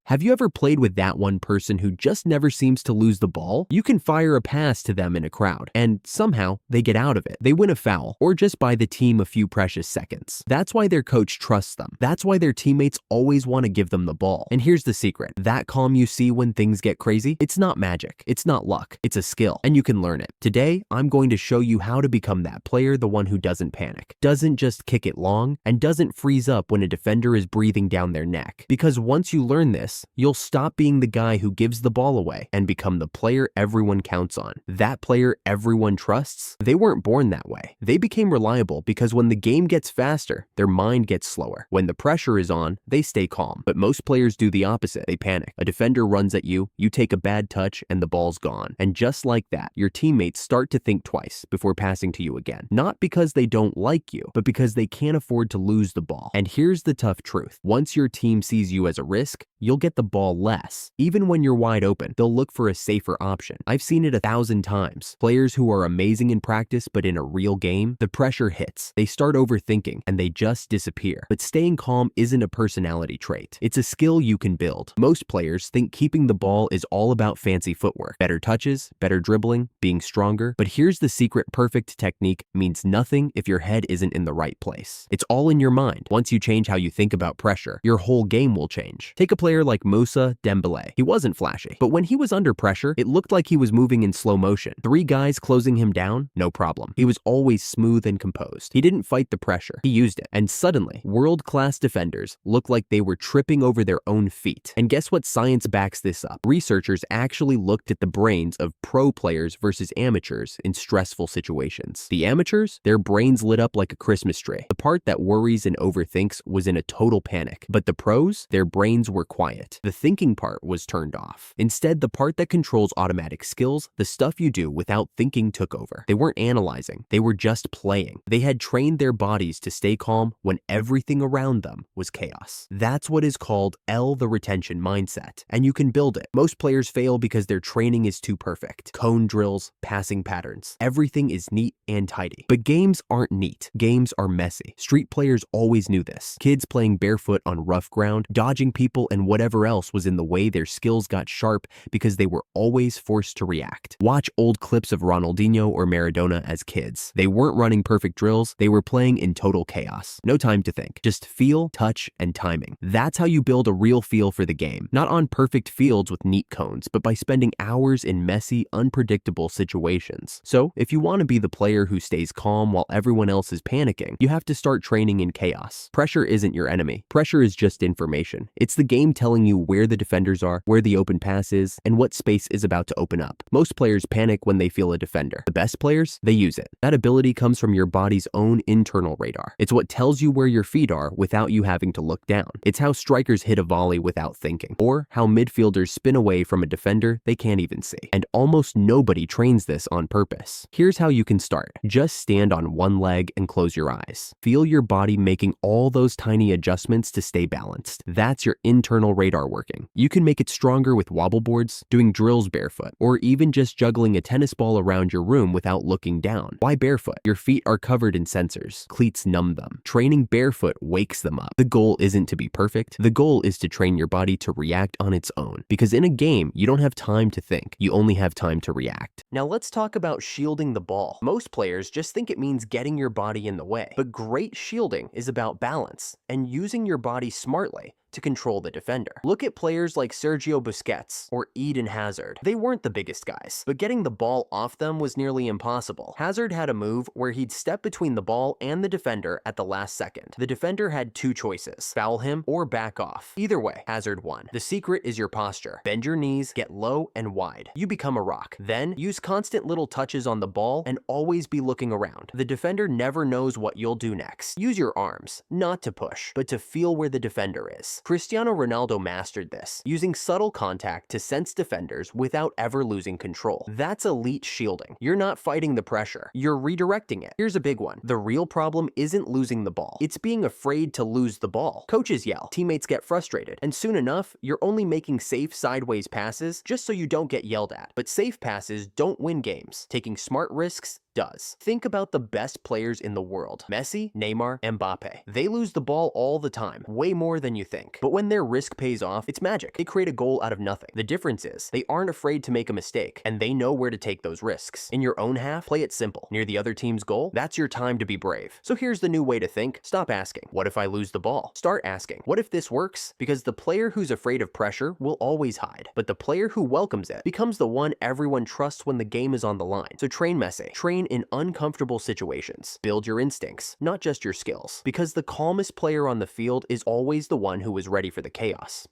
Have you ever played with that one person who just never seems to lose the ball? You can fire a pass to them in a crowd, and somehow they get out of it. They win a foul, or just buy the team a few precious seconds. That's why their coach trusts them. That's why their teammates always want to give them the ball. And here's the secret. That calm you see when things get crazy, it's not magic. It's not luck. It's a skill, and you can learn it. Today, I'm going to show you how to become that player, the one who doesn't panic, doesn't just kick it long, and doesn't freeze up when a defender is breathing down their neck. Because once you learn this, you'll stop being the guy who gives the ball away and become the player everyone counts on. That player everyone trusts. They weren't born that way. They became reliable because when the game gets faster, their mind gets slower. When the pressure is on, they stay calm. But most players do the opposite. They panic. A defender runs at you, you take a bad touch, and the ball's gone. And just like that, your teammates start to think twice before passing to you again. Not because they don't like you, but because they can't afford to lose the ball. And here's the tough truth. Once your team sees you as a risk, you'll get the ball less. Even when you're wide open, they'll look for a safer option. I've seen it 1,000 times. Players who are amazing in practice, but in a real game, the pressure hits. They start overthinking, and they just disappear. But staying calm isn't a personality trait. It's a skill you can build. Most players think keeping the ball is all about fancy footwork, better touches, better dribbling, being stronger. But here's the secret. Perfect technique means nothing if your head isn't in the right place. It's all in your mind. Once you change how you think about pressure, your whole game will change. Take a player like Moussa Dembélé. He wasn't flashy, but when he was under pressure, it looked like he was moving in slow motion. 3 guys closing him down, no problem. He was always smooth and composed. He didn't fight the pressure. He used it. And suddenly, world-class defenders looked like they were tripping over their own feet. And guess what science backs this up? Researchers actually looked at the brains of pro players versus amateurs in stressful situations. The amateurs, their brains lit up like a Christmas tree. The part that worries and overthinks was in a total panic. But the pros, their brains were quiet. The thinking part was turned off. Instead, the part that controls automatic skills, the stuff you do without thinking, took over. They weren't analyzing. They were just playing. They had trained their bodies to stay calm when everything around them was chaos. That's what is called the retention mindset. And you can build it. Most players fail because their training is too perfect. Cone drills, passing patterns. Everything is neat and tidy. But games aren't neat. Games are messy. Street players always knew this. Kids playing barefoot on rough ground, dodging people and whatever else was in the way, their skills got sharp because they were always forced to react. Watch old clips of Ronaldinho or Maradona as kids. They weren't running perfect drills, they were playing in total chaos. No time to think. Just feel, touch, and timing. That's how you build a real feel for the game. Not on perfect fields with neat cones, but by spending hours in messy, unpredictable situations. So, if you want to be the player who stays calm while everyone else is panicking, you have to start training in chaos. Pressure isn't your enemy. Pressure is just information. It's the game telling you where the defenders are, where the open pass is, and what space is about to open up. Most players panic when they feel a defender. The best players, they use it. That ability comes from your body's own internal radar. It's what tells you where your feet are without you having to look down. It's how strikers hit a volley without thinking, or how midfielders spin away from a defender they can't even see. And almost nobody trains this on purpose. Here's how you can start. Just stand on one leg and close your eyes. Feel your body making all those tiny adjustments to stay balanced. That's your internal radar working. You can make it stronger with wobble boards, doing drills barefoot, or even just juggling a tennis ball around your room without looking down. Why barefoot? Your feet are covered in sensors. Cleats numb them. Training barefoot wakes them up. The goal isn't to be perfect. The goal is to train your body to react on its own. Because in a game, you don't have time to think. You only have time to react. Now let's talk about shielding the ball. Most players just think it means getting your body in the way. But great shielding is about balance and using your body smartly to control the defender. Look at players like Sergio Busquets or Eden Hazard. They weren't the biggest guys, but getting the ball off them was nearly impossible. Hazard had a move where he'd step between the ball and the defender at the last second. The defender had 2 choices, foul him or back off. Either way, Hazard won. The secret is your posture. Bend your knees, get low and wide. You become a rock. Then use constant little touches on the ball and always be looking around. The defender never knows what you'll do next. Use your arms, not to push, but to feel where the defender is. Cristiano Ronaldo mastered this, using subtle contact to sense defenders without ever losing control. That's elite shielding. You're not fighting the pressure, you're redirecting it. Here's a big one. The real problem isn't losing the ball. It's being afraid to lose the ball. Coaches yell, teammates get frustrated, and soon enough, you're only making safe sideways passes just so you don't get yelled at. But safe passes don't win games. Taking smart risks does. Think about the best players in the world. Messi, Neymar, Mbappe. They lose the ball all the time, way more than you think. But when their risk pays off, it's magic. They create a goal out of nothing. The difference is, they aren't afraid to make a mistake, and they know where to take those risks. In your own half, play it simple. Near the other team's goal, that's your time to be brave. So here's the new way to think. Stop asking, what if I lose the ball? Start asking, what if this works? Because the player who's afraid of pressure will always hide. But the player who welcomes it becomes the one everyone trusts when the game is on the line. So train Messi. Train in uncomfortable situations. Build your instincts, not just your skills. Because the calmest player on the field is always the one who is ready for the chaos.